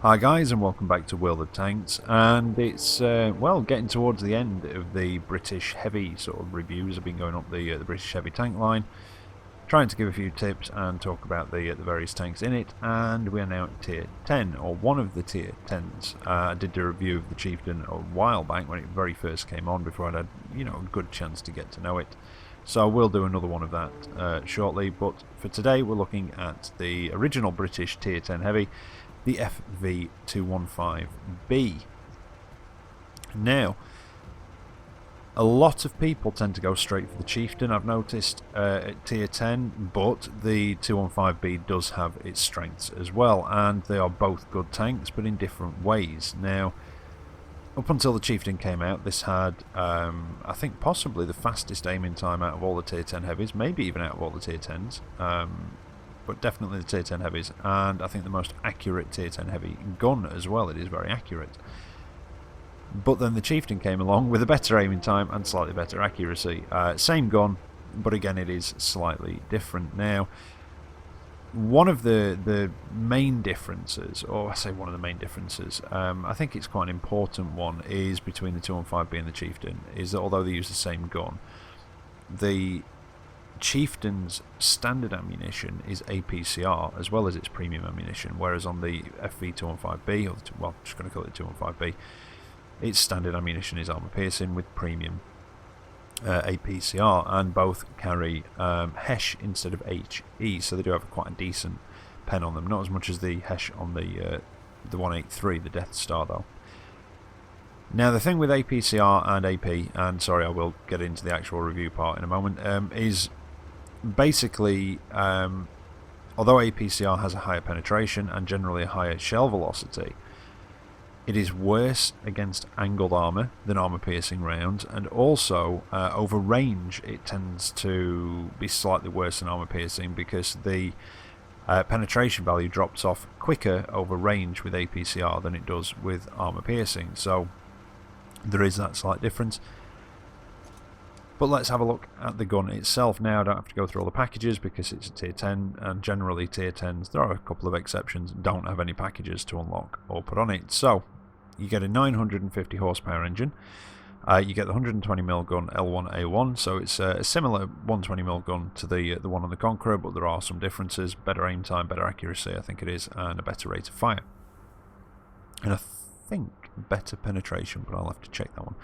Hi guys, and welcome back to World of Tanks, and it's well, getting towards the end of the British heavy sort of reviews. I've been going up the British heavy tank line, trying to give a few tips and talk about the various tanks in it, and we are now at tier 10, or one of the tier 10s. I did do a review of the Chieftain a while back when it very first came on, before I'd had a good chance to get to know it. So we'll do another one of that shortly, but for today we're looking at the original British tier 10 heavy, the FV215B. Now, a lot of people tend to go straight for the Chieftain, I've noticed, at tier 10, but the 215B does have its strengths as well, and they are both good tanks, but in different ways. Now, up until the Chieftain came out, this had, I think, possibly the fastest aiming time out of all the tier 10 heavies, maybe even out of all the tier 10s. But definitely the tier 10 heavies, and I think the most accurate tier 10 heavy gun as well. It is very accurate. But then the Chieftain came along with a better aiming time and slightly better accuracy. Same gun, but again it is slightly different. Now, one of the main differences, or I say one of the main differences, I think it's quite an important one, is between the 215B and the Chieftain, is that although they use the same gun, the Chieftain's standard ammunition is APCR as well as its premium ammunition, whereas on the FV215B, or well, I'm just going to call it 215B, its standard ammunition is armor piercing with premium APCR, and both carry HESH instead of HE, so they do have quite a decent pen on them. Not as much as the HESH on the 183, the Death Star, though. Now, the thing with APCR and AP, and sorry, I will get into the actual review part in a moment, is basically, although APCR has a higher penetration and generally a higher shell velocity, it is worse against angled armor than armor piercing rounds, and also over range it tends to be slightly worse than armor piercing, because the penetration value drops off quicker over range with APCR than it does with armor piercing. So there is that slight difference. But let's have a look at the gun itself now. I don't have to go through all the packages because it's a tier 10, and generally tier 10s, there are a couple of exceptions, don't have any packages to unlock or put on it. So you get a 950 horsepower engine, you get the 120mm gun L1A1, so it's a similar 120mm gun to the one on the Conqueror, but there are some differences: better aim time, better accuracy, I think it is, and a better rate of fire. And I think better penetration, but I'll have to check that one.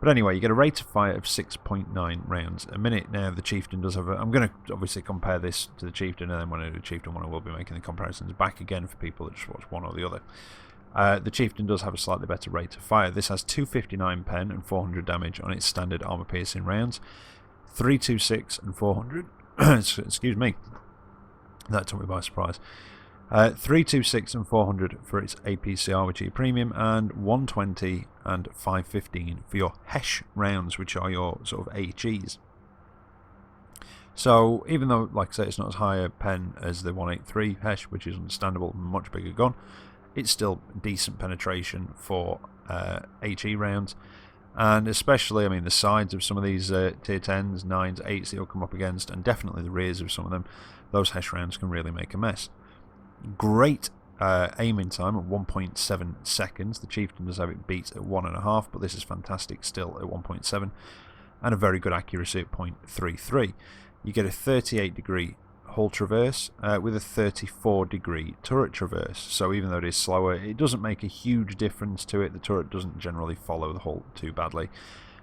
But anyway, you get a rate of fire of 6.9 rounds a minute. Now, the Chieftain does have a... I'm going to obviously compare this to the Chieftain, and then when I do the Chieftain one, I will be making the comparisons back again for people that just watch one or the other. The Chieftain does have a slightly better rate of fire. This has 259 pen and 400 damage on its standard armor-piercing rounds, 326 and 400... excuse me. That took me by surprise. 326 and 400 for its APCR, which are your premium, and 120 and 515 for your HESH rounds, which are your sort of HEs. So even though, like I say, it's not as high a pen as the 183 HESH, which is understandable, much bigger gun, it's still decent penetration for HE rounds. And especially, I mean, the sides of some of these tier 10s, 9s, 8s that you'll come up against, and definitely the rears of some of them, those HESH rounds can really make a mess. Great aiming time at 1.7 seconds. The Chieftain does have it beat at 1.5, but this is fantastic still at 1.7, and a very good accuracy at 0.33. You get a 38-degree hull traverse with a 34-degree turret traverse, so even though it is slower, it doesn't make a huge difference to it. The turret doesn't generally follow the hull too badly,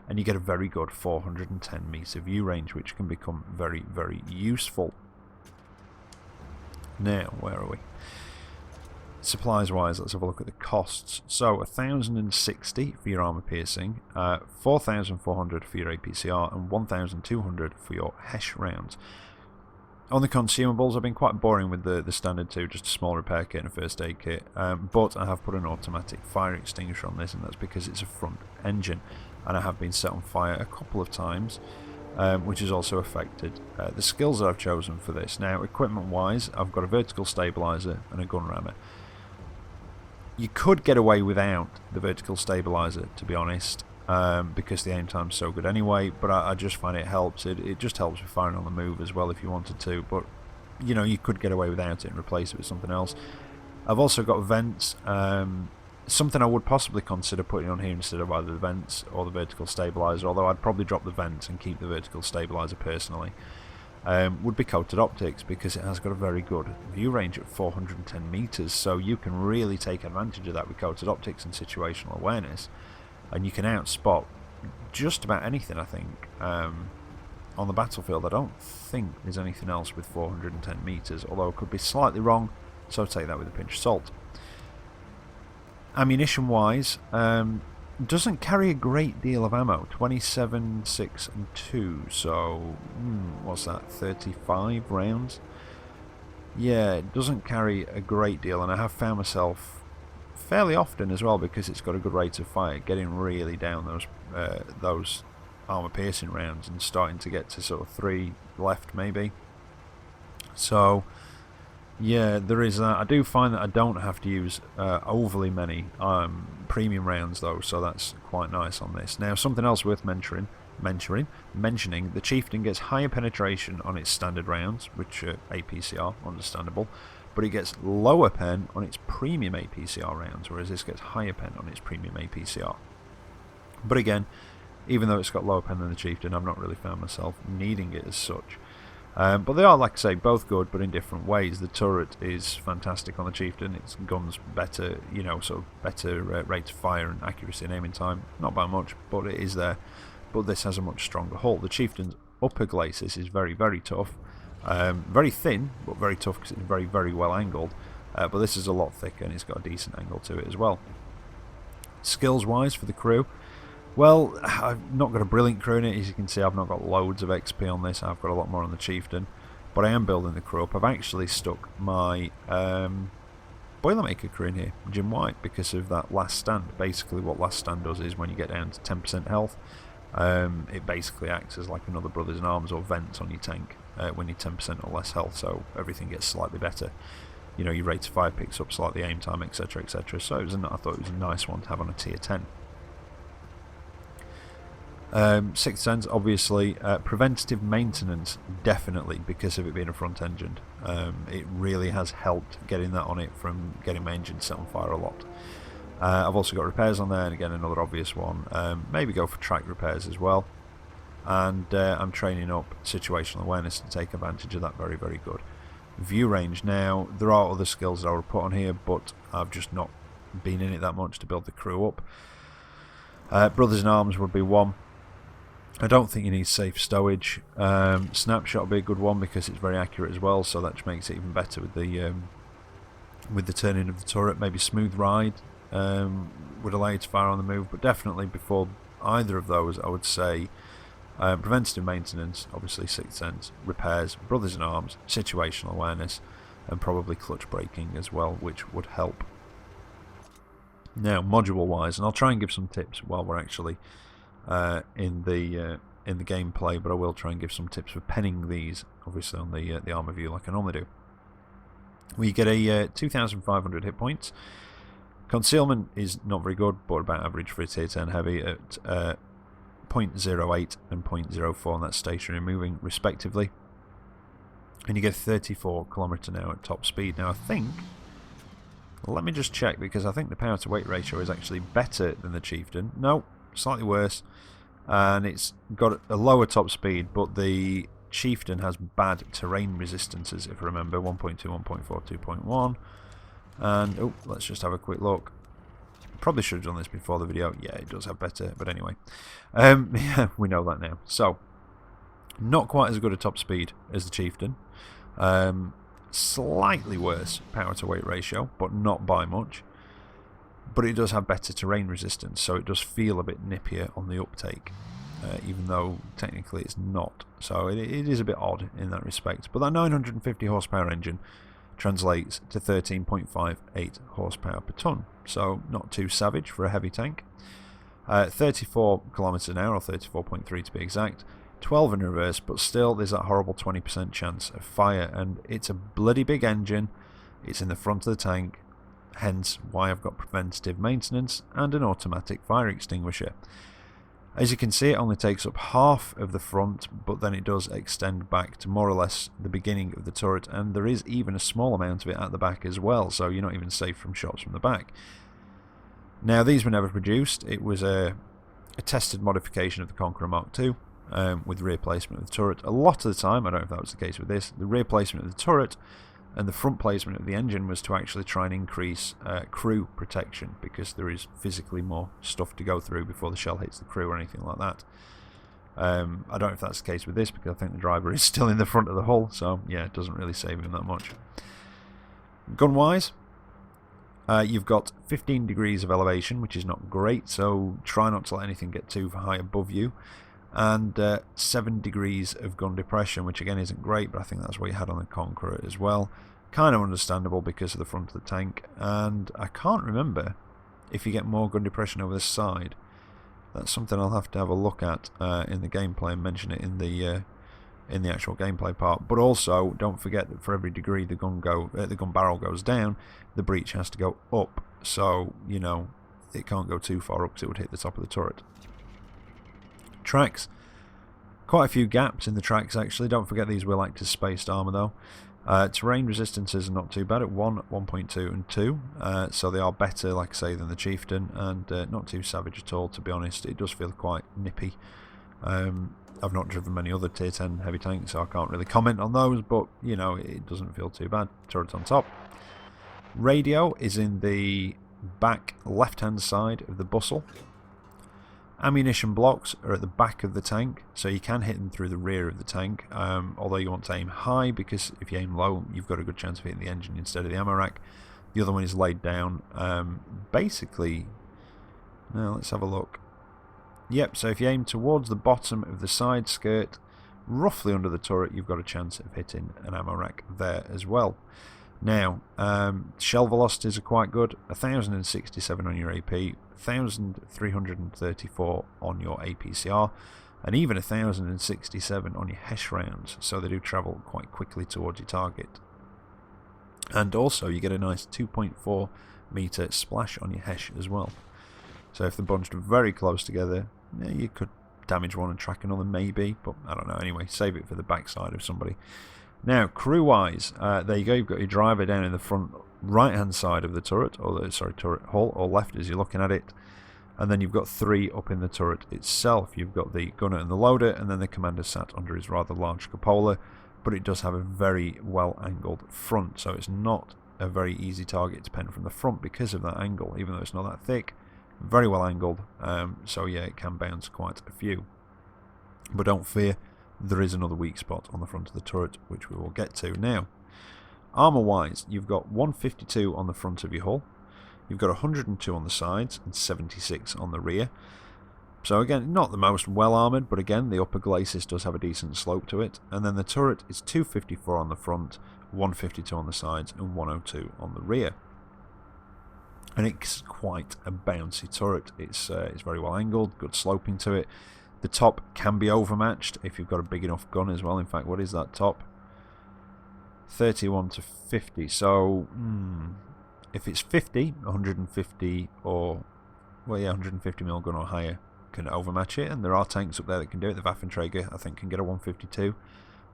and you get a very good 410 meter view range, which can become very, very useful. Now, where are we? Supplies wise, let's have a look at the costs. So 1,060 for your armor piercing, 4,400 for your APCR, and 1,200 for your HESH rounds. On the consumables, I've been quite boring with the standard two, just a small repair kit and a first aid kit, but I have put an automatic fire extinguisher on this, and that's because it's a front engine, and I have been set on fire a couple of times, which has also affected the skills that I've chosen for this. Now, equipment wise, I've got a vertical stabilizer and a gun rammer. You could get away without the vertical stabilizer, to be honest, because the aim time's so good anyway, but I just find it helps. It just helps with firing on the move as well if you wanted to, but you know, you could get away without it and replace it with something else. I've also got vents. Something I would possibly consider putting on here instead of either the vents or the vertical stabilizer, although I'd probably drop the vents and keep the vertical stabilizer personally, would be coated optics, because it has got a very good view range at 410 meters, so you can really take advantage of that with coated optics and situational awareness, and you can outspot just about anything, I think, on the battlefield. I don't think there's anything else with 410 meters, although I could be slightly wrong, so take that with a pinch of salt. Ammunition wise, doesn't carry a great deal of ammo. 27, 6 and 2, so what's that, 35 rounds? Yeah, it doesn't carry a great deal, and I have found myself fairly often as well, because it's got a good rate of fire, getting really down those armor piercing rounds and starting to get to sort of 3 left maybe. So yeah, there is that. I do find that I don't have to use overly many premium rounds though, so that's quite nice on this. Now, something else worth mentioning, the Chieftain gets higher penetration on its standard rounds, which are APCR, understandable, but it gets lower pen on its premium APCR rounds, whereas this gets higher pen on its premium APCR. But again, even though it's got lower pen than the Chieftain, I've not really found myself needing it as such. But they are, like I say, both good, but in different ways. The turret is fantastic on the Chieftain. Its gun's better, you know, sort of better rate of fire and accuracy and aiming time. Not by much, but it is there. But this has a much stronger hull. The Chieftain's upper glacis is very, very tough. Very thin, but very tough because it's very, very well angled. But this is a lot thicker, and it's got a decent angle to it as well. Skills-wise for the crew, well, I've not got a brilliant crew in it. As you can see, I've not got loads of XP on this. I've got a lot more on the Chieftain, but I am building the crew up. I've actually stuck my Boilermaker crew in here, Jim White, because of that last stand. Basically what last stand does is when you get down to 10% health, it basically acts as like another Brothers in Arms or vents on your tank when you're 10% or less health, so everything gets slightly better. You know, your rate of fire picks up slightly, aim time, etc, etc. So I thought it was a nice one to have on a tier 10. Sixth Sense, obviously. Preventative maintenance, definitely, because of it being a front engine. It really has helped getting that on it from getting my engine set on fire a lot. I've also got repairs on there, and again another obvious one. Maybe go for track repairs as well. And I'm training up situational awareness to take advantage of that. Very, very good. View range. Now, there are other skills that I would put on here, but I've just not been in it that much to build the crew up. Brothers in Arms would be one. I don't think you need safe stowage. Snapshot will be a good one because it's very accurate as well, so that makes it even better with the turning of the turret. Maybe smooth ride would allow you to fire on the move, but definitely before either of those, I would say preventative maintenance, obviously Sixth Sense, repairs, Brothers in Arms, situational awareness, and probably clutch braking as well, which would help. Now, module wise, and I'll try and give some tips while we're actually in the gameplay, but I will try and give some tips for penning these, obviously on the armor view like I normally do. We get a 2,500 hit points. Concealment is not very good, but about average for a tier 10 heavy at 0.08 and 0.04 on that stationary moving respectively. And you get 34 km/h at top speed. Now I think, let me just check, because I think the power to weight ratio is actually better than the Chieftain. No, slightly worse, and it's got a lower top speed, but the Chieftain has bad terrain resistances, if I remember. 1.2, 1.4, 2.1, and oh, let's just have a quick look. Probably should have done this before the video. Yeah, it does have better, but anyway, yeah, we know that now. So not quite as good a top speed as the Chieftain, slightly worse power to weight ratio, but not by much. But it does have better terrain resistance, so it does feel a bit nippier on the uptake, even though technically it's not. So it is a bit odd in that respect. But that 950 horsepower engine translates to 13.58 horsepower per ton, so not too savage for a heavy tank. 34 km/h, or 34.3 to be exact. 12 in reverse, but still there's that horrible 20% chance of fire, and it's a bloody big engine. It's in the front of the tank. Hence why I've got preventative maintenance and an automatic fire extinguisher. As you can see, it only takes up half of the front, but then it does extend back to more or less the beginning of the turret, and there is even a small amount of it at the back as well, so you're not even safe from shots from the back. Now, these were never produced. It was a tested modification of the Conqueror Mark II with rear placement of the turret. A lot of the time, I don't know if that was the case with this, the rear placement of the turret and the front placement of the engine was to actually try and increase crew protection, because there is physically more stuff to go through before the shell hits the crew or anything like that. I don't know if that's the case with this, because I think the driver is still in the front of the hull, so yeah, it doesn't really save him that much. Gun-wise, you've got 15 degrees of elevation, which is not great, so try not to let anything get too high above you. And 7 degrees of gun depression, which again isn't great, but I think that's what you had on the Conqueror as well. Kind of understandable because of the front of the tank, and I can't remember if you get more gun depression over the side. That's something I'll have to have a look at in the gameplay and mention it in the actual gameplay part. But also, don't forget that for every degree the gun barrel goes down, the breech has to go up. So you know it can't go too far up because it would hit the top of the turret. Tracks, quite a few gaps in the tracks actually. Don't forget these will act as spaced armour though. Terrain resistances are not too bad at 1, 1.2 and 2, so they are better, like I say, than the Chieftain, and not too savage at all, to be honest. It does feel quite nippy. I've not driven many other tier 10 heavy tanks, so I can't really comment on those, but you know, it doesn't feel too bad. Turret on top. Radio is in the back left hand side of the bustle. Ammunition blocks are at the back of the tank, so you can hit them through the rear of the tank, although you want to aim high, because if you aim low you've got a good chance of hitting the engine instead of the ammo rack. The other one is laid down. Basically, now let's have a look. Yep, so if you aim towards the bottom of the side skirt, roughly under the turret, you've got a chance of hitting an ammo rack there as well. Now, shell velocities are quite good. 1067 on your AP, 1334 on your APCR, and even 1067 on your HESH rounds, so they do travel quite quickly towards your target. And also you get a nice 2.4 meter splash on your HESH as well. So if they're bunched very close together, yeah, you could damage one and track another maybe, but I don't know. Anyway, save it for the backside of somebody. Now, crew-wise, there you go. You've got your driver down in the front right-hand side of the turret, or the turret hull, or left as you're looking at it, and then you've got 3 up in the turret itself. You've got the gunner and the loader, and then the commander sat under his rather large cupola, but it does have a very well-angled front, so it's not a very easy target to pen from the front because of that angle, even though it's not that thick. Very well angled, so yeah, it can bounce quite a few. But don't fear, there is another weak spot on the front of the turret, which we will get to now. Armour wise, you've got 152 on the front of your hull, you've got 102 on the sides and 76 on the rear. So again, not the most well armoured, but again the upper glacis does have a decent slope to it. And then the turret is 254 on the front, 152 on the sides and 102 on the rear. And it's quite a bouncy turret. It's very well angled, good sloping to it. The top can be overmatched if you've got a big enough gun as well. In fact, what is that top? 31 to 50. So, if it's 50, 150 or, well, yeah, 150mm gun or higher can overmatch it. And there are tanks up there that can do it. The Waffenträger, I think, can get a 152.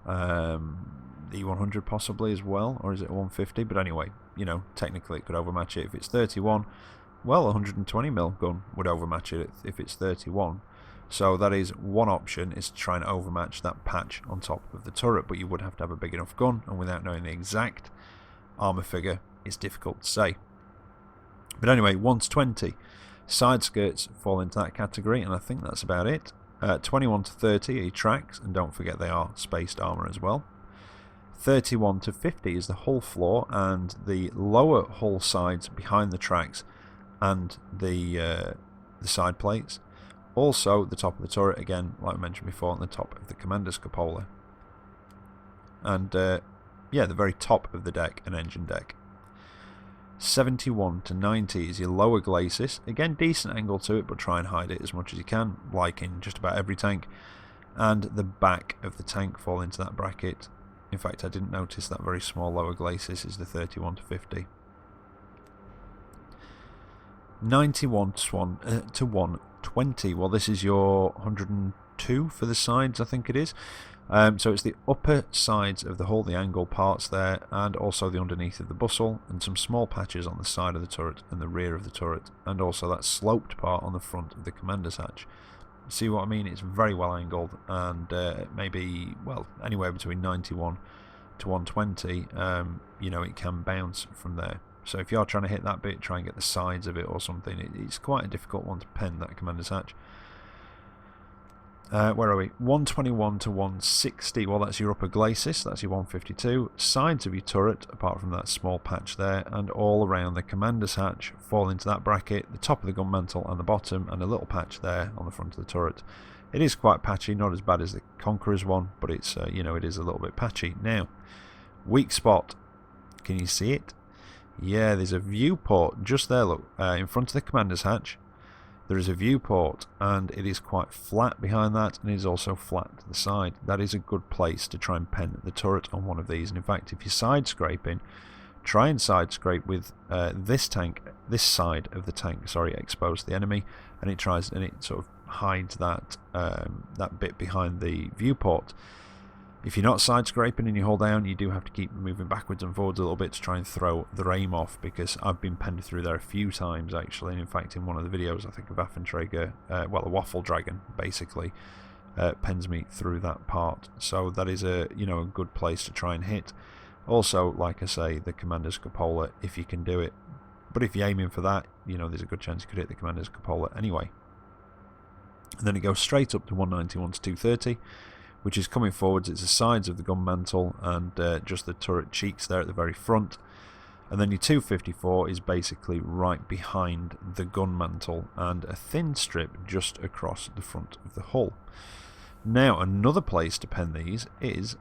The E100 possibly as well, or is it a 150? But anyway, you know, technically it could overmatch it. If it's 31, well, a 120mm gun would overmatch it if it's 31. So that is one option, is to try and overmatch that patch on top of the turret, but you would have to have a big enough gun, and without knowing the exact armour figure, it's difficult to say. But anyway, 1 to 20. Side skirts fall into that category, and I think that's about it. 21 to 30 are tracks, and don't forget they are spaced armour as well. 31 to 50 is the hull floor, and the lower hull sides behind the tracks and the side plates. Also, the top of the turret, again, like I mentioned before, on the top of the commander's cupola. And, yeah, the very top of the deck and engine deck. 71 to 90 is your lower glacis. Again, decent angle to it, but try and hide it as much as you can, like in just about every tank. And the back of the tank fall into that bracket. In fact, I didn't notice that very small lower glacis is the 31 to 50. 91 to 1 120. Well, this is your 102 for the sides, I think it is. So it's the upper sides of the hull, the angle parts there, and also the underneath of the bustle, and some small patches on the side of the turret and the rear of the turret, and also that sloped part on the front of the commander's hatch. See what I mean? It's very well angled, and maybe, well, anywhere between 91 to 120, you know, it can bounce from there. So if you're trying to hit that bit, try and get the sides of it or something. It's quite a difficult one to pen, that commander's hatch. Where are we? 121 to 160. Well, that's your upper glacis. That's your 152. Sides of your turret, apart from that small patch there, and all around the commander's hatch fall into that bracket. The top of the gun mantle and the bottom, and a little patch there on the front of the turret. It is quite patchy, not as bad as the Conqueror's one, but it's you know, it is a little bit patchy. Now, weak spot. Can you see it? Yeah, there's a viewport just there. Look, in front of the commander's hatch. There is a viewport, and it is quite flat behind that, and it is also flat to the side. That is a good place to try and pen the turret on one of these. And in fact, if you're side scraping, try and side scrape with this side of the tank, sorry, exposed to the enemy, and it sort of hides that that bit behind the viewport. If you're not side scraping and you hold down, you do have to keep moving backwards and forwards a little bit to try and throw the aim off, because I've been penned through there a few times actually, and in fact in one of the videos I think of Waffenträger, well, a Waffle Dragon basically pens me through that part. So that is a, you know, a good place to try and hit. Also, like I say, the commander's cupola, if you can do it. But if you're aiming for that, you know, there's a good chance you could hit the commander's cupola anyway. And then it goes straight up to 191 to 230. Which is coming forwards. It's the sides of the gun mantle and just the turret cheeks there at the very front. And then your 254 is basically right behind the gun mantle and a thin strip just across the front of the hull. Now, another place to pen these is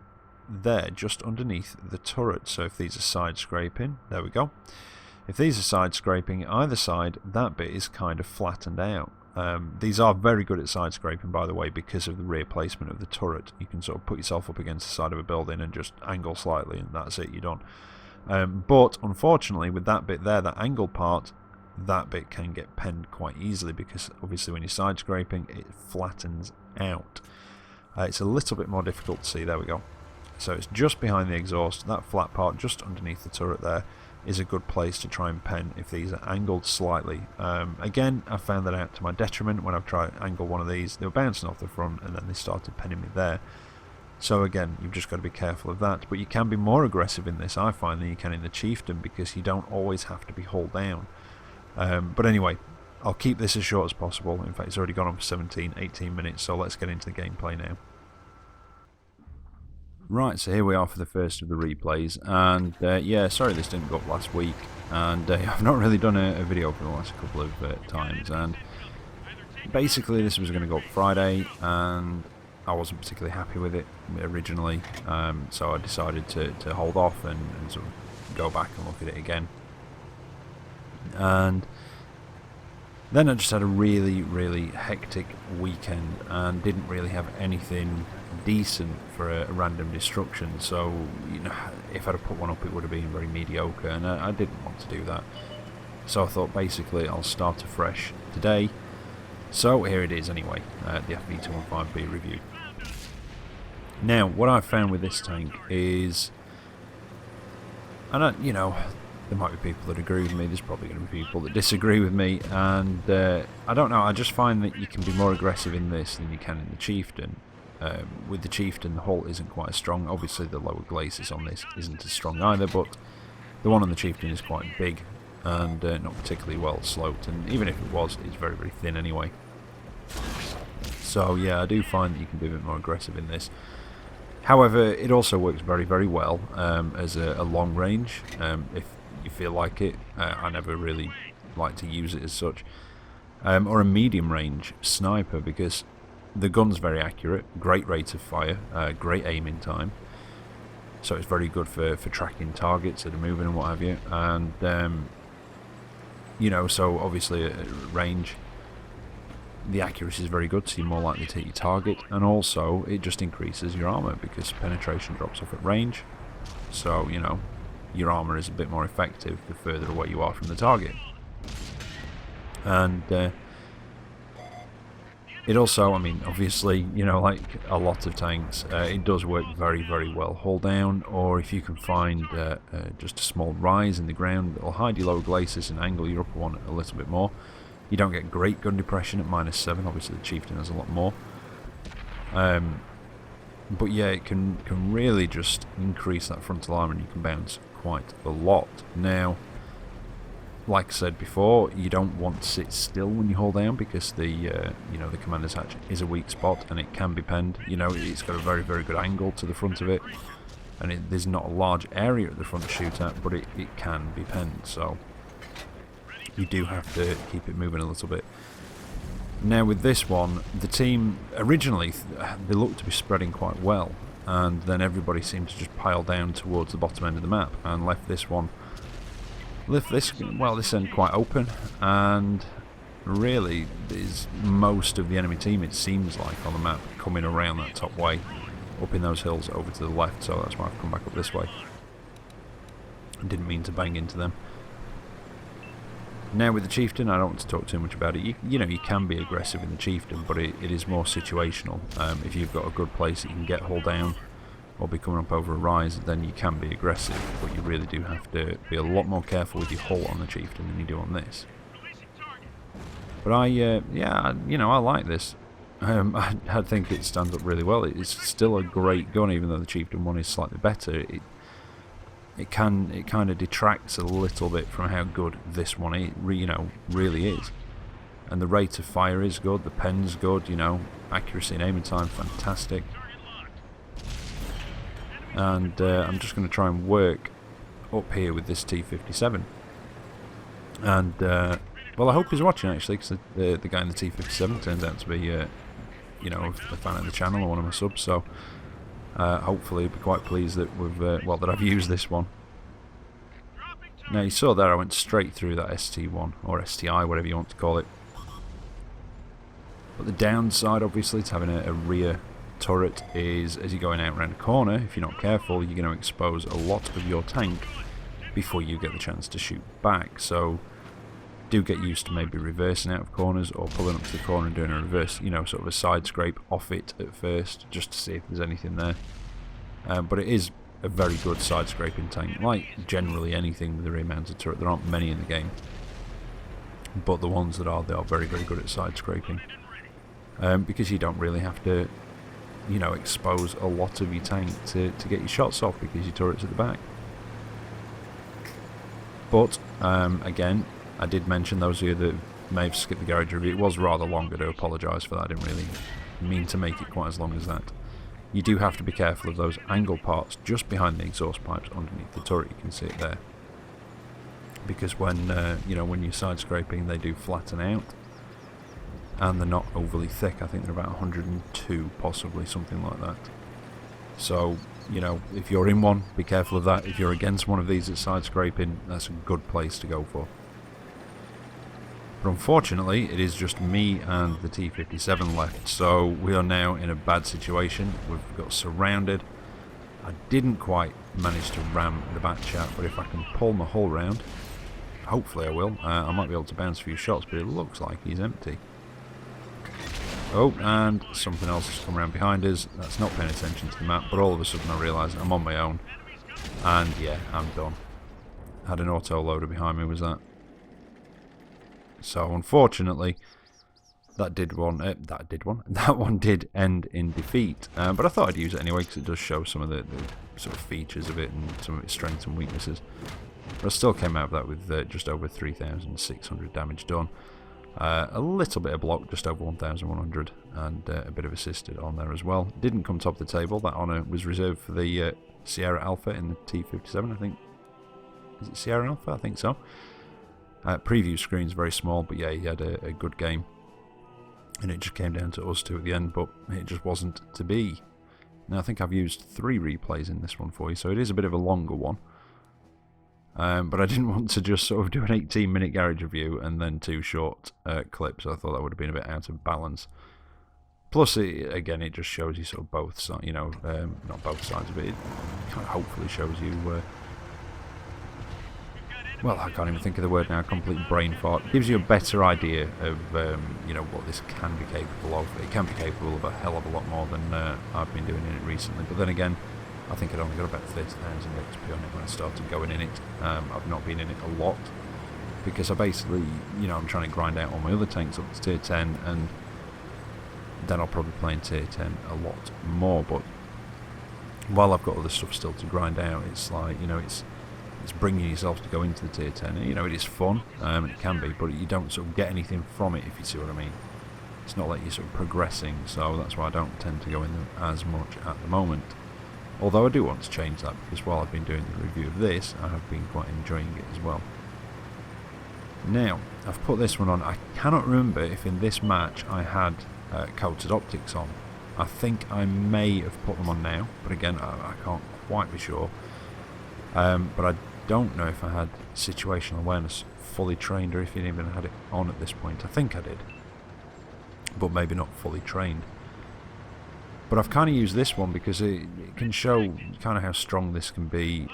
there, just underneath the turret. So if these are side scraping, there we go. If these are side scraping either side, that bit is kind of flattened out. These are very good at side scraping, by the way, because of the rear placement of the turret. You can sort of put yourself up against the side of a building and just angle slightly, and that's it, you're done. But unfortunately, with that bit there, that angled part, that bit can get penned quite easily, because obviously when you're side scraping, it flattens out. It's a little bit more difficult to see. There we go. So it's just behind the exhaust. That flat part just underneath the turret there is a good place to try and pen if these are angled slightly. Again, I found that out to my detriment when I've tried to angle one of these. They were bouncing off the front and then they started penning me there. So again, you've just got to be careful of that. But you can be more aggressive in this, I find, than you can in the Chieftain, because you don't always have to be hull down. But anyway, I'll keep this as short as possible. In fact, it's already gone on for 17, 18 minutes, so let's get into the gameplay now. Right, so here we are for the first of the replays, and yeah, sorry this didn't go up last week, and I've not really done a video for the last couple of times, and basically this was going to go up Friday, and I wasn't particularly happy with it originally, so I decided to hold off and sort of go back and look at it again. And then I just had a really, really hectic weekend and didn't really have anything decent for a random destruction, so you know, if I'd have put one up it would have been very mediocre, and I didn't want to do that. So I thought basically I'll start afresh today. So here it is anyway, the FV215B review. Now, what I've found with this tank is, and you know, there might be people that agree with me, there's probably going to be people that disagree with me, and I don't know, I just find that you can be more aggressive in this than you can in the Chieftain. With the Chieftain, the hull isn't quite as strong. Obviously the lower glacis on this isn't as strong either, but the one on the Chieftain is quite big and not particularly well sloped, and even if it was, it's very, very thin anyway. So yeah, I do find that you can be a bit more aggressive in this. However, it also works very, very well as a long range, if you feel like it. I never really like to use it as such. Or a medium range sniper, because the gun's very accurate, great rate of fire, great aiming time, so it's very good for tracking targets that are moving and what have you, and you know, so obviously at range the accuracy is very good, so you're more likely to hit your target, and also it just increases your armor because penetration drops off at range, so you know, your armor is a bit more effective the further away you are from the target. And It also, I mean, obviously, you know, like a lot of tanks, it does work very, very well. Hold down, or if you can find just a small rise in the ground, it'll hide your lower glacis and angle your upper one a little bit more. You don't get great gun depression at -7, obviously the Chieftain has a lot more. But yeah, it can really just increase that frontal armor, and you can bounce quite a lot. Now, like I said before, you don't want to sit still when you hold down, because the you know, the commander's hatch is a weak spot and it can be penned. You know, it's got a very, very good angle to the front of it, and there's not a large area at the front to shoot at, but it can be penned, so you do have to keep it moving a little bit. Now with this one, the team originally, they looked to be spreading quite well, and then everybody seemed to just pile down towards the bottom end of the map and left this end quite open, and really there's most of the enemy team, it seems like, on the map coming around that top way, up in those hills over to the left, so that's why I've come back up this way. I didn't mean to bang into them. Now with the Chieftain, I don't want to talk too much about it. You know, you can be aggressive in the Chieftain, but it is more situational. If you've got a good place that you can get hull down, or be coming up over a rise, then you can be aggressive, but you really do have to be a lot more careful with your hull on the Chieftain than you do on this. But yeah, you know, I like this. I think it stands up really well. It's still a great gun, even though the Chieftain one is slightly better. It kind of detracts a little bit from how good this one really is. And the rate of fire is good, the pen's good, you know, accuracy and aiming time fantastic. And I'm just going to try and work up here with this T-57. And well, I hope he's watching, actually, because the guy in the T-57 turns out to be you know, a fan of the channel or one of my subs, so hopefully he'll be quite pleased that that I've used this one. Now you saw there I went straight through that ST1 or STI, whatever you want to call it. But the downside, obviously, to having a rear turret is, as you're going out around a corner, if you're not careful, you're going to expose a lot of your tank before you get the chance to shoot back. So do get used to maybe reversing out of corners, or pulling up to the corner and doing a reverse, you know, sort of a side scrape off it at first, just to see if there's anything there. But it is a very good side scraping tank, like generally anything with a rear mounted turret. There aren't many in the game, but the ones that are, they are very, very good at side scraping, because you don't really have to, you know, expose a lot of your tank to get your shots off, because your turret's at the back. But again, I did mention, those of you that may have skipped the garage review, it was rather long. I do apologise for that. I didn't really mean to make it quite as long as that. You do have to be careful of those angle parts just behind the exhaust pipes underneath the turret. You can see it there, because when you know, when you're side scraping, they do flatten out, and they're not overly thick. I think they're about 102, possibly something like that. So, you know, if you're in one, be careful of that. If you're against one of these at side scraping, that's a good place to go for. But unfortunately, it is just me and the T-57 left, so we are now in a bad situation. We've got surrounded. I didn't quite manage to ram the back chat, but if I can pull my hull round, hopefully I will. I might be able to bounce a few shots, but it looks like he's empty. Oh, and something else has come around behind us. That's not paying attention to the map, but all of a sudden I realise I'm on my own. And yeah, I'm done. Had an auto-loader behind me, was that. So unfortunately, that one did end in defeat. But I thought I'd use it anyway, because it does show some of the sort of features of it and some of its strengths and weaknesses. But I still came out of that with just over 3,600 damage done. A little bit of block, just over 1,100, and a bit of assisted on there as well. Didn't come top of the table. That honour was reserved for the Sierra Alpha in the T-57, I think. Is it Sierra Alpha? I think so. Preview screen's very small, but yeah, he had a good game, and it just came down to us two at the end, but it just wasn't to be. Now I think I've used 3 replays in this one for you, so it is a bit of a longer one, but I didn't want to just sort of do an 18-minute garage review and then 2 short clips. I thought that would have been a bit out of balance. Plus, again, it just shows you sort of both sides, you know, not both sides of it. It kind of hopefully shows you well, I can't even think of the word now, complete brain fart. Gives you a better idea of, you know, what this can be capable of. It can be capable of a hell of a lot more than I've been doing in it recently. But then again, I think I'd only got about 30,000 XP on it when I started going in it. I've not been in it a lot, because I basically, you know, I'm trying to grind out all my other tanks up to tier 10, and then I'll probably play in tier 10 a lot more. But while I've got other stuff still to grind out, it's like, you know, it's bringing yourself to go into the tier 10. And, you know, it is fun, it can be, but you don't sort of get anything from it, if you see what I mean. It's not like you're sort of progressing, so that's why I don't tend to go in as much at the moment. Although I do want to change that, because while I've been doing the review of this, I have been quite enjoying it as well. Now, I've put this one on. I cannot remember if in this match I had coated optics on. I think I may have put them on now, but again, I can't quite be sure. But I don't know if I had situational awareness fully trained, or if you even had it on at this point. I think I did, but maybe not fully trained. But I've kind of used this one because it can show kind of how strong this can be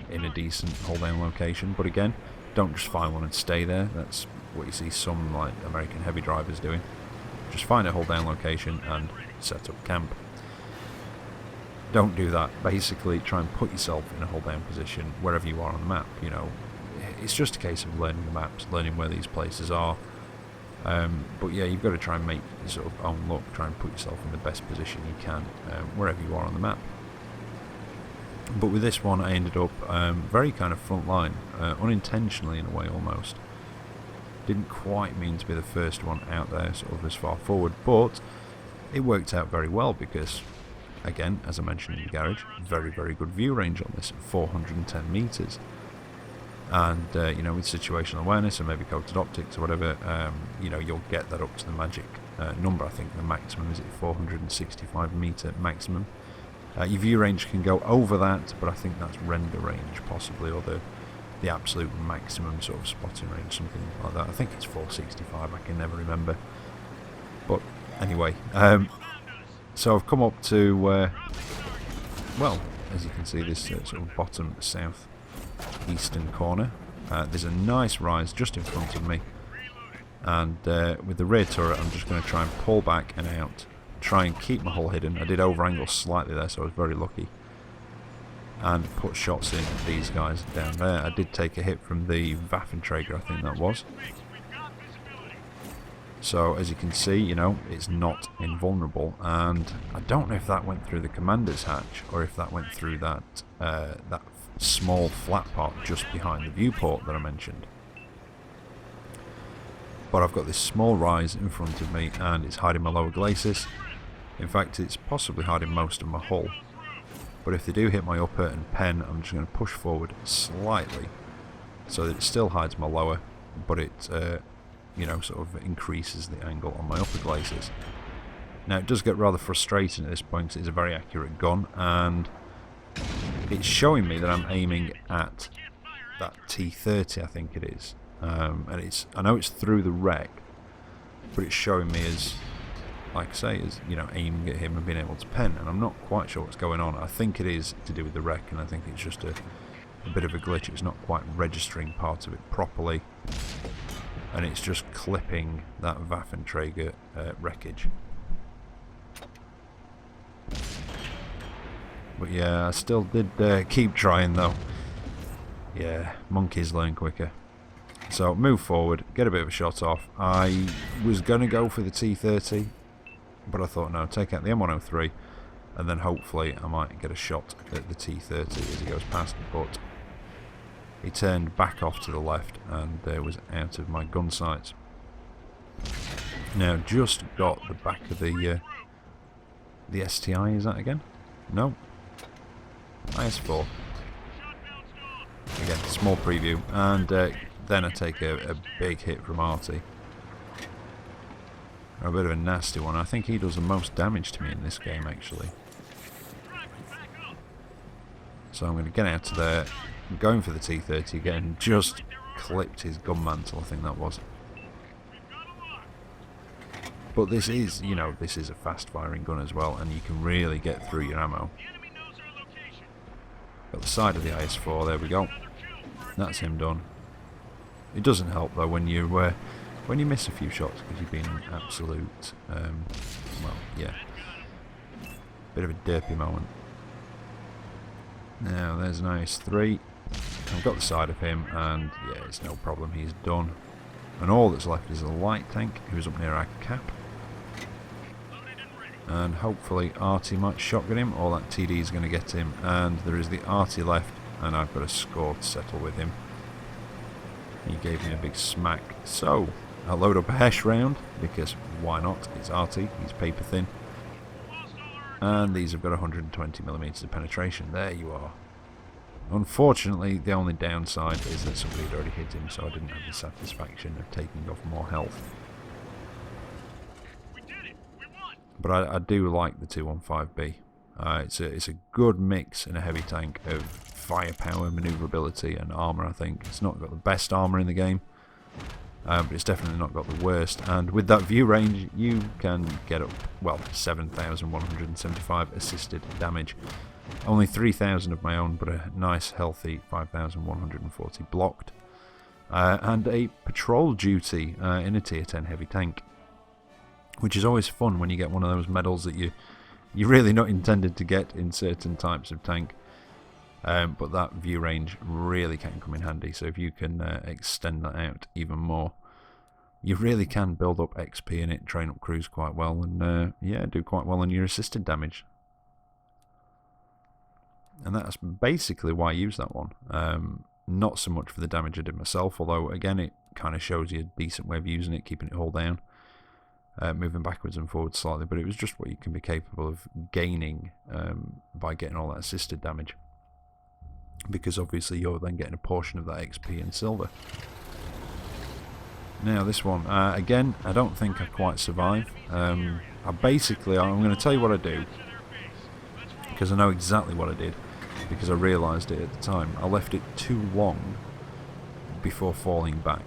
in a decent hold down location. But again, don't just find one and stay there. That's what you see some like American heavy drivers doing. Just find a hold down location and set up camp. Don't do that. Basically, try and put yourself in a hold down position wherever you are on the map. You know, it's just a case of learning the maps, learning where these places are. But yeah, you've got to try and make your sort of own luck. Try and put yourself in the best position you can wherever you are on the map. But with this one, I ended up very kind of front line, unintentionally in a way almost. Didn't quite mean to be the first one out there, sort of as far forward, but it worked out very well because, again, as I mentioned in the garage, very, very good view range on this, 410 meters. And, you know, with situational awareness and maybe coated optics or whatever, you know, you'll get that up to the magic number. I think the maximum is at 465 meter maximum. Your view range can go over that, but I think that's render range possibly, or the absolute maximum sort of spotting range, something like that. I think it's 465, I can never remember. But anyway, so I've come up to, well, as you can see, this sort of bottom south eastern corner. There's a nice rise just in front of me, and with the rear turret I'm just going to try and pull back and out, try and keep my hull hidden. I did over angle slightly there, so I was very lucky, and put shots in at these guys down there. I did take a hit from the Waffenträger, I think that was. So as you can see, you know, it's not invulnerable, and I don't know if that went through the commander's hatch or if that went through that that small flat part just behind the viewport that I mentioned. But I've got this small rise in front of me, and it's hiding my lower glacis. In fact, it's possibly hiding most of my hull. But if they do hit my upper and pen, I'm just going to push forward slightly so that it still hides my lower, but it you know, sort of increases the angle on my upper glacis. Now it does get rather frustrating at this point because it's a very accurate gun, and it's showing me that I'm aiming at that T30, I think it is, and I know it's through the wreck, but it's showing me as, like I say, as, you know, aiming at him and being able to pen, and I'm not quite sure what's going on. I think it is to do with the wreck, and I think it's just a bit of a glitch. It's not quite registering part of it properly, and it's just clipping that Waffenträger wreckage. But yeah, I still did keep trying though. Yeah, monkeys learn quicker. So move forward, get a bit of a shot off. I was going to go for the T30, but I thought no, take out the M103, and then hopefully I might get a shot at the T30 as he goes past. But he turned back off to the left and was out of my gun sights. Now just got the back of the STI, is that again? No. IS-4. Again, small preview, and then I take a big hit from Artie. A bit of a nasty one. I think he does the most damage to me in this game, actually. So I'm going to get out of there. I'm going for the T30 again. Just clipped his gun mantle, I think that was. But this is, you know, this is a fast-firing gun as well, and you can really get through your ammo. Got the side of the IS-4, there we go. That's him done. It doesn't help though when you miss a few shots because you've been an absolute, well, yeah, bit of a derpy moment. Now there's an IS-3. I've got the side of him, and yeah, it's no problem. He's done. And all that's left is a light tank who's up near our cap. And hopefully Artie might shotgun him, or that TD is going to get him. And there is the Artie left, and I've got a score to settle with him. He gave me a big smack. So I'll load up a Hesh round, because why not? It's Artie, he's paper thin. And these have got 120mm of penetration. There you are. Unfortunately, the only downside is that somebody had already hit him, so I didn't have the satisfaction of taking off more health. But I do like the 215B. It's a good mix in a heavy tank of firepower, manoeuvrability and armour, I think. It's not got the best armour in the game, but it's definitely not got the worst. And with that view range, you can get up, well, 7,175 assisted damage. Only 3,000 of my own, but a nice healthy 5,140 blocked. And a patrol duty in a tier 10 heavy tank, which is always fun when you get one of those medals that you're really not intended to get in certain types of tank. But that view range really can come in handy, so if you can extend that out even more, you really can build up XP in it, train up crews quite well, and yeah, do quite well on your assisted damage. And that's basically why I use that one. Not so much for the damage I did myself, although again it kind of shows you a decent way of using it, keeping it all down, moving backwards and forwards slightly, but it was just what you can be capable of gaining by getting all that assisted damage. Because obviously you're then getting a portion of that XP and silver. Now this one, again, I don't think I quite survive. I'm going to tell you what I do, because I know exactly what I did, because I realised it at the time. I left it too long before falling back.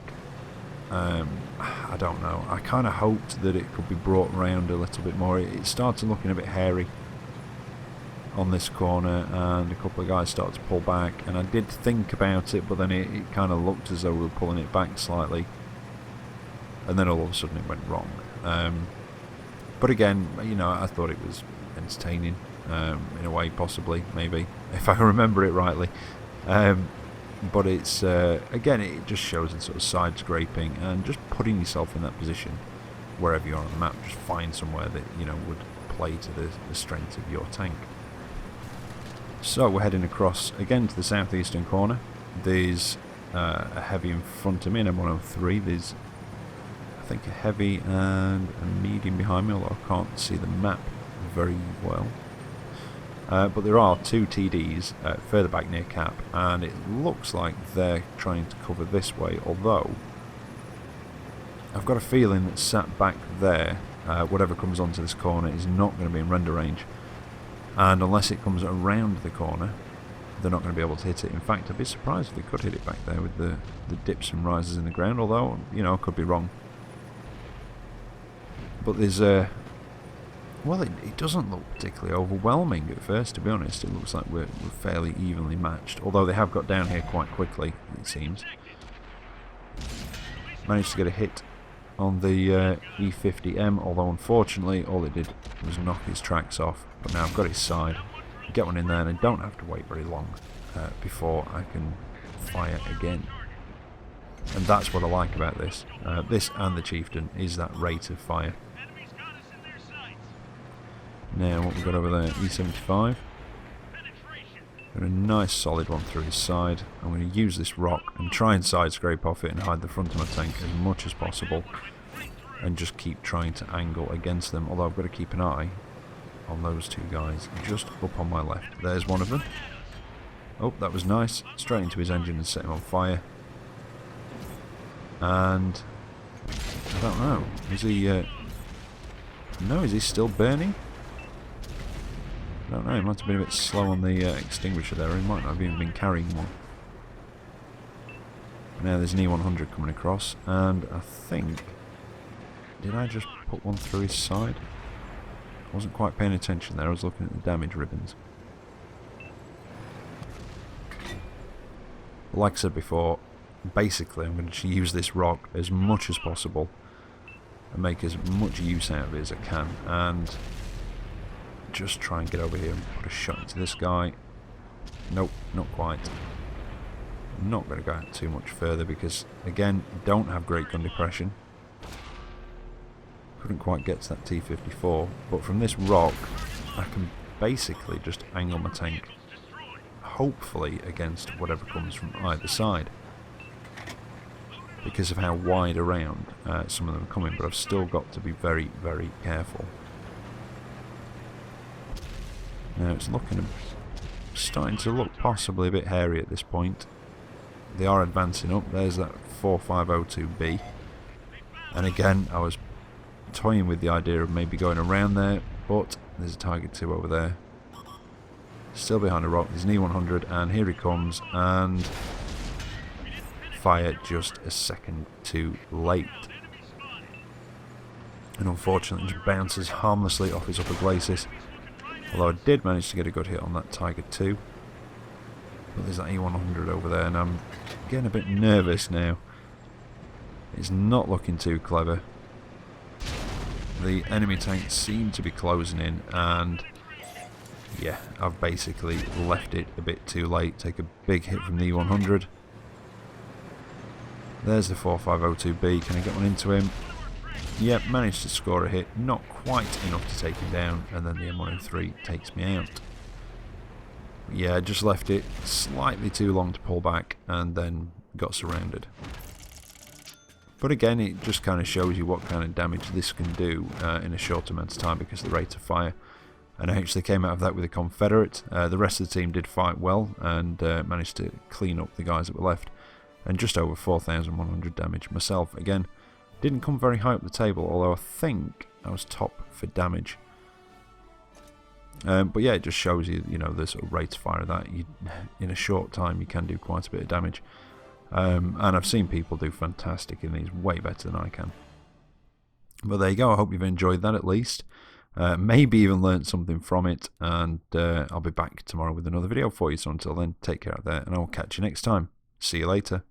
I don't know. I kind of hoped that it could be brought round a little bit more. It started looking a bit hairy on this corner, and a couple of guys started to pull back, and I did think about it, but then it kind of looked as though we were pulling it back slightly, and then all of a sudden it went wrong. But again, you know, I thought it was entertaining, in a way, possibly, maybe, if I remember it rightly. But it's, again, it just shows in sort of side scraping and just putting yourself in that position wherever you are on the map. Just find somewhere that, you know, would play to the strength of your tank. So we're heading across again to the southeastern corner. There's a heavy in front of me, an M103. There's, I think, a heavy and a medium behind me, although I can't see the map very well. But there are two TDs further back near cap, and it looks like they're trying to cover this way, although I've got a feeling that sat back there, whatever comes onto this corner is not going to be in render range. And unless it comes around the corner, they're not going to be able to hit it. In fact, I'd be surprised if they could hit it back there with the dips and rises in the ground, although, you know, I could be wrong. But there's a... Well, it doesn't look particularly overwhelming at first, to be honest. It looks like we're fairly evenly matched, although they have got down here quite quickly, it seems. Managed to get a hit on the E50M, although unfortunately all it did was knock his tracks off. But now I've got his side, get one in there, and I don't have to wait very long before I can fire again. And that's what I like about this. This and the Chieftain is that rate of fire. Now what we've got over there, E75. Got a nice solid one through his side. I'm going to use this rock and try and side scrape off it and hide the front of my tank as much as possible, and just keep trying to angle against them, although I've got to keep an eye on those two guys just up on my left. There's one of them. Oh, that was nice. Straight into his engine and set him on fire. And I don't know, is he no, is he still burning? I don't know, he might have been a bit slow on the extinguisher there, he might not have even been carrying one. Now there's an E100 coming across, and I think... Did I just put one through his side? I wasn't quite paying attention there, I was looking at the damage ribbons. Like I said before, basically I'm going to use this rock as much as possible and make as much use out of it as I can, and just try and get over here and put a shot into this guy. Nope, not quite. I'm not going to go out too much further because, again, don't have great gun depression. Couldn't quite get to that T-54, but from this rock I can basically just angle my tank, hopefully against whatever comes from either side, because of how wide around some of them are coming, but I've still got to be very, very careful. Now it's starting to look possibly a bit hairy at this point. They are advancing up. There's that 4502B, and again I was toying with the idea of maybe going around there, but there's a Tiger 2 over there, still behind a rock. There's an E100, and here he comes, and fire just a second too late, and unfortunately just bounces harmlessly off his upper glacis, although I did manage to get a good hit on that Tiger 2. But there's that E100 over there, and I'm getting a bit nervous now. It's not looking too clever. The enemy tanks seem to be closing in, and yeah, I've basically left it a bit too late. Take a big hit from the E100. There's the 4502B. Can I get one into him? Yep, managed to score a hit. Not quite enough to take him down, and then the M103 takes me out. Yeah, I just left it slightly too long to pull back, and then got surrounded. But again, it just kind of shows you what kind of damage this can do in a short amount of time because of the rate of fire. And I actually came out of that with a Confederate. The rest of the team did fight well and managed to clean up the guys that were left. And just over 4,100 damage. Myself, again, didn't come very high up the table, although I think I was top for damage. But yeah, it just shows you, the sort of rate of fire of that. In a short time, you can do quite a bit of damage. And I've seen people do fantastic in these, way better than I can. But there you go, I hope you've enjoyed that at least. Maybe even learnt something from it, and I'll be back tomorrow with another video for you. So until then, take care out there, and I'll catch you next time. See you later.